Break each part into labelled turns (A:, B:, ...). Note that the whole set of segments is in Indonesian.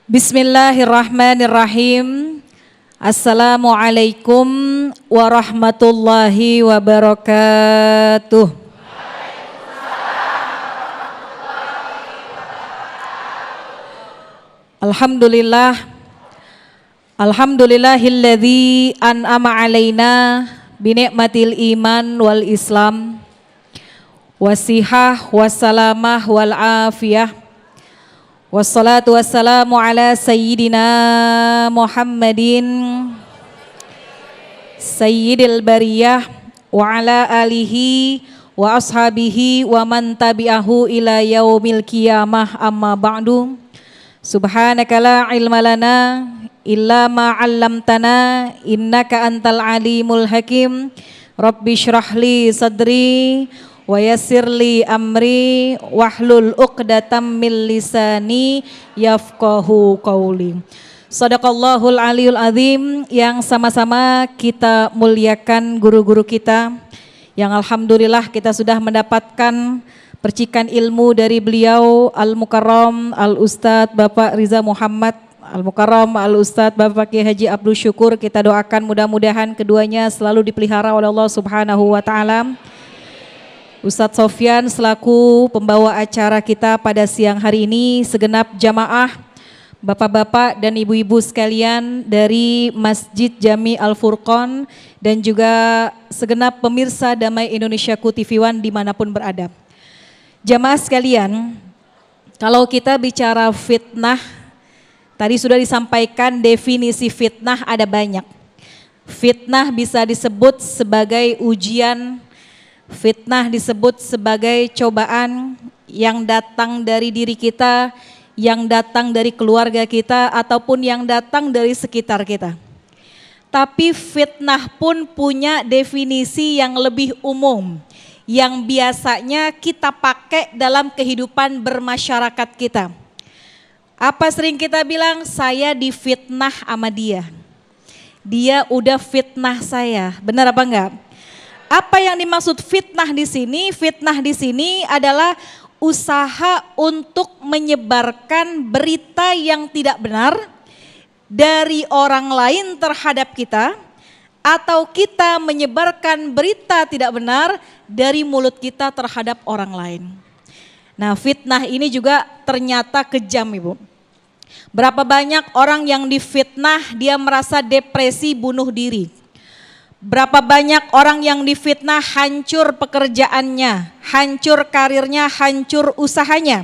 A: Bismillahirrahmanirrahim. Assalamualaikum warahmatullahi wabarakatuh. Alhamdulillah. Alhamdulillahilladzi an'ama alaina binikmatil iman wal islam wasihah wassalamah wal afiyah. Wassalatu wassalamu ala sayyidina Muhammadin sayyidil bariyah wa ala alihi wa ashabihi wa man tabi'ahu ila yaumil qiyamah, amma ba'du. Subhanaka la ilma lana illa ma 'allamtana innaka antal alimul hakim. Rabbi shrah li sadri wa yassirli amri wahlul 'uqdatam min lisani yafqahu qawli. Shadaqallahul aliyul azim. Yang sama-sama kita muliakan guru-guru kita yang alhamdulillah kita sudah mendapatkan percikan ilmu dari beliau Al-Mukarram Al-Ustadz Bapak Riza Muhammad, Al-Mukarram Al-Ustadz Bapak Kiai Haji Abdul Syukur. Kita doakan mudah-mudahan keduanya selalu dipelihara oleh Allah Subhanahu wa taala. Ustadz Sofyan selaku pembawa acara kita pada siang hari ini, segenap jamaah, bapak-bapak dan ibu-ibu sekalian dari Masjid Jami Al-Furqon dan juga segenap pemirsa Damai Indonesiaku TV One dimanapun berada. Jamaah sekalian, kalau kita bicara fitnah, tadi sudah disampaikan definisi fitnah ada banyak. Fitnah bisa disebut sebagai ujian, fitnah disebut sebagai cobaan yang datang dari diri kita, yang datang dari keluarga kita, ataupun yang datang dari sekitar kita. Tapi fitnah pun punya definisi yang lebih umum, yang biasanya kita pakai dalam kehidupan bermasyarakat kita. Apa sering kita bilang? Saya difitnah sama dia. Dia udah fitnah saya. Benar apa enggak? Apa yang dimaksud fitnah di sini? Fitnah di sini adalah usaha untuk menyebarkan berita yang tidak benar dari orang lain terhadap kita, atau kita menyebarkan berita tidak benar dari mulut kita terhadap orang lain. Nah, fitnah ini juga ternyata kejam, Ibu. Berapa banyak orang yang difitnah dia merasa depresi, bunuh diri. Berapa banyak orang yang difitnah hancur pekerjaannya, hancur karirnya, hancur usahanya.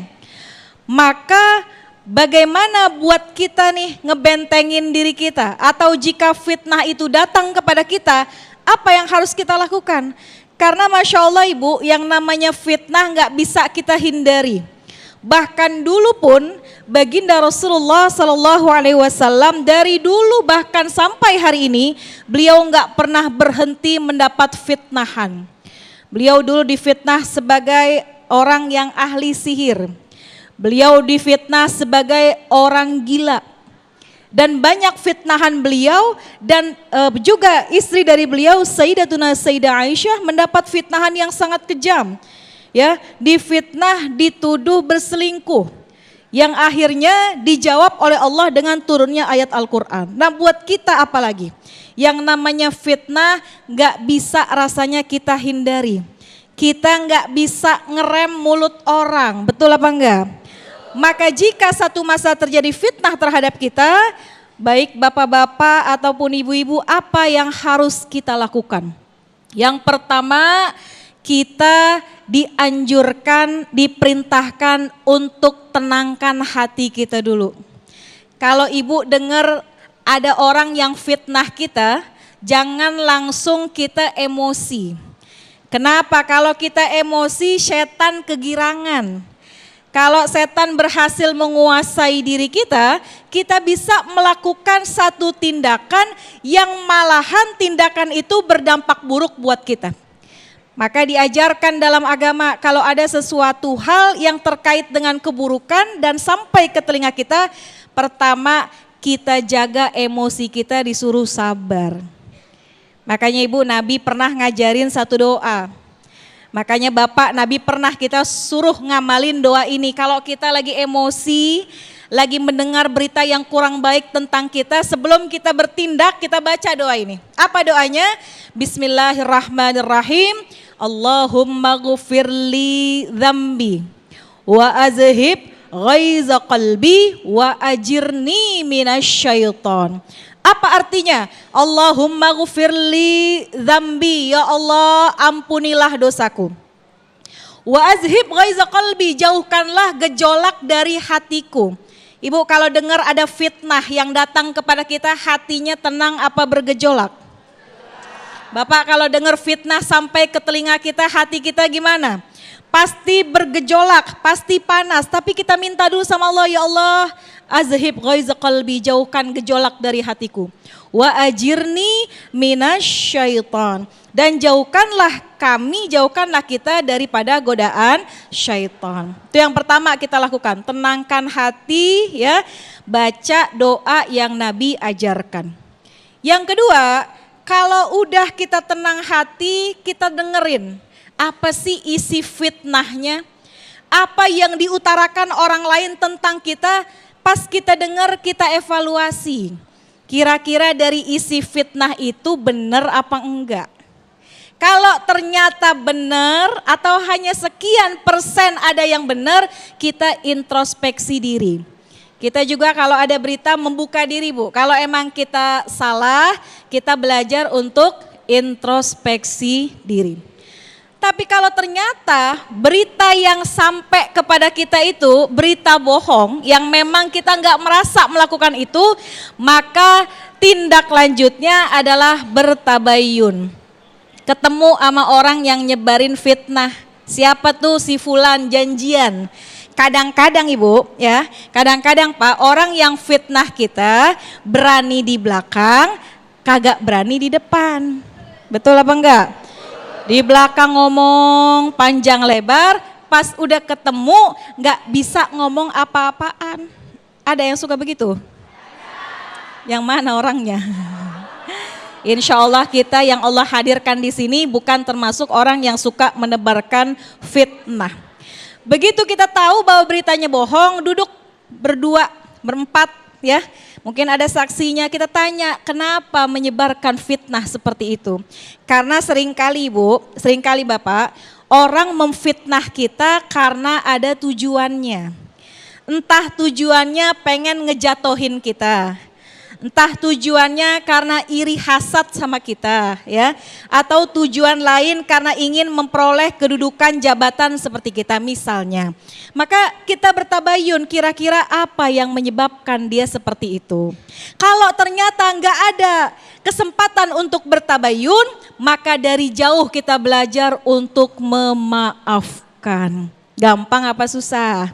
A: Maka bagaimana buat kita nih ngebentengin diri kita? Atau jika fitnah itu datang kepada kita, apa yang harus kita lakukan? Karena Masya Allah Ibu, yang namanya fitnah gak bisa kita hindari. Bahkan dulu pun baginda Rasulullah Sallallahu Alaihi Wasallam dari dulu bahkan sampai hari ini beliau nggak pernah berhenti mendapat fitnahan. Beliau dulu difitnah sebagai orang yang ahli sihir. Beliau difitnah sebagai orang gila. Dan banyak fitnahan beliau dan juga istri dari beliau Sayyidatuna Sayyidah Aisyah mendapat fitnahan yang sangat kejam. Ya, difitnah, dituduh berselingkuh, yang akhirnya dijawab oleh Allah dengan turunnya ayat Al-Quran. Nah, buat kita apa lagi? Yang namanya fitnah gak bisa rasanya kita hindari. Kita gak bisa ngerem mulut orang, betul apa enggak? Maka jika satu masa terjadi fitnah terhadap kita, baik bapak-bapak ataupun ibu-ibu, apa yang harus kita lakukan? Yang pertama, kita dianjurkan, diperintahkan untuk tenangkan hati kita dulu. Kalau ibu dengar ada orang yang fitnah kita, jangan langsung kita emosi. Kenapa? Kalau kita emosi, setan kegirangan. Kalau setan berhasil menguasai diri kita, kita bisa melakukan satu tindakan yang malahan tindakan itu berdampak buruk buat kita. Maka diajarkan dalam agama kalau ada sesuatu hal yang terkait dengan keburukan dan sampai ke telinga kita, pertama kita jaga emosi kita, disuruh sabar. Makanya Ibu, Nabi pernah ngajarin satu doa. Makanya Bapak, Nabi pernah kita suruh ngamalin doa ini. Kalau kita lagi emosi, lagi mendengar berita yang kurang baik tentang kita, sebelum kita bertindak, kita baca doa ini. Apa doanya? Bismillahirrahmanirrahim. Allahumma ghufirli dzambi wa azhib ghaiza qalbi wa ajirni minasyaiton. Apa artinya? Allahumma ghufirli dzambi, ya Allah ampunilah dosaku. Wa azhib ghaiza qalbi, jauhkanlah gejolak dari hatiku. Ibu, kalau dengar ada fitnah yang datang kepada kita, hatinya tenang apa bergejolak? Bapak, kalau dengar fitnah sampai ke telinga kita, hati kita gimana? Pasti bergejolak, pasti panas. Tapi kita minta dulu sama Allah, ya Allah, azhib ghaiza qalbi, jauhkan gejolak dari hatiku. Wa ajirni minasyaiton, dan jauhkanlah kita daripada godaan syaitan. Itu yang pertama kita lakukan, tenangkan hati ya, baca doa yang Nabi ajarkan. Yang kedua, kalau udah kita tenang hati, kita dengerin apa sih isi fitnahnya, apa yang diutarakan orang lain tentang kita. Pas kita dengar, kita evaluasi. Kira-kira dari isi fitnah itu benar apa enggak? Kalau ternyata benar atau hanya sekian persen ada yang benar, kita introspeksi diri. Kita juga kalau ada berita membuka diri, Bu. Kalau emang kita salah, kita belajar untuk introspeksi diri. Tapi kalau ternyata berita yang sampai kepada kita itu berita bohong, yang memang kita nggak merasa melakukan itu, maka tindak lanjutnya adalah bertabayun. Ketemu sama orang yang nyebarin fitnah. Siapa tuh si fulan, janjian. Kadang-kadang Ibu ya, kadang-kadang Pak, orang yang fitnah kita berani di belakang, kagak berani di depan. Betul apa enggak? Di belakang ngomong panjang lebar, pas udah ketemu nggak bisa ngomong apa-apaan. Ada yang suka begitu? Yang mana orangnya? Insya Allah kita yang Allah hadirkan di sini bukan termasuk orang yang suka menebarkan fitnah. Begitu kita tahu bahwa beritanya bohong, duduk berdua, berempat ya. Mungkin ada saksinya, kita tanya kenapa menyebarkan fitnah seperti itu. Karena seringkali Ibu, seringkali Bapak, orang memfitnah kita karena ada tujuannya. Entah tujuannya pengen ngejatohin kita, entah tujuannya karena iri hasad sama kita ya, atau tujuan lain karena ingin memperoleh kedudukan jabatan seperti kita misalnya. Maka kita bertabayun kira-kira apa yang menyebabkan dia seperti itu. Kalau ternyata enggak ada kesempatan untuk bertabayun, maka dari jauh kita belajar untuk memaafkan. Gampang apa susah?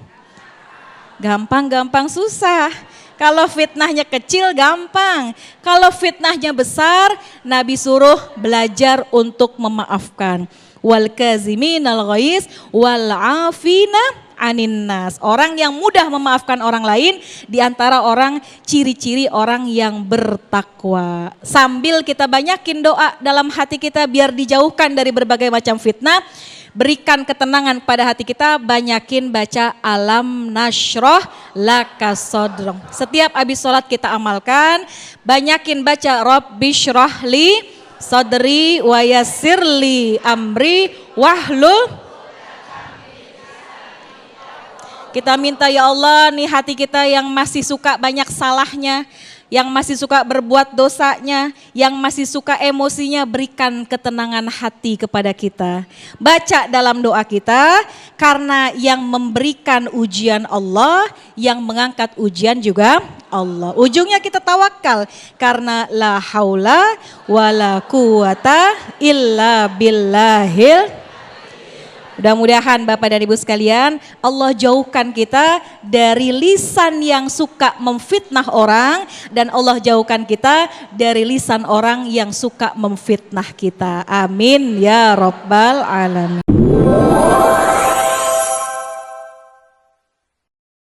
A: Gampang susah. Kalau fitnahnya kecil gampang, kalau fitnahnya besar Nabi suruh belajar untuk memaafkan. Wal kaziminal ghaiz wal afina anin nas. Orang yang mudah memaafkan orang lain di antara orang ciri-ciri orang yang bertakwa. Sambil kita banyakin doa dalam hati kita biar dijauhkan dari berbagai macam fitnah. Berikan ketenangan pada hati kita, banyakin baca alam nasroh laka sodrong. Setiap habis sholat kita amalkan, banyakin baca Rabbi syrahli sodri wa yassirli amri wahlul. Kita minta ya Allah nih hati kita yang masih suka banyak salahnya, yang masih suka berbuat dosanya, yang masih suka emosinya, berikan ketenangan hati kepada kita. Baca dalam doa kita, karena yang memberikan ujian Allah, yang mengangkat ujian juga Allah. Ujungnya kita tawakal, karena la haula wala quwata illa billahil. Mudah-mudahan Bapak dan Ibu sekalian, Allah jauhkan kita dari lisan yang suka memfitnah orang, dan Allah jauhkan kita dari lisan orang yang suka memfitnah kita. Amin ya rabbal alamin.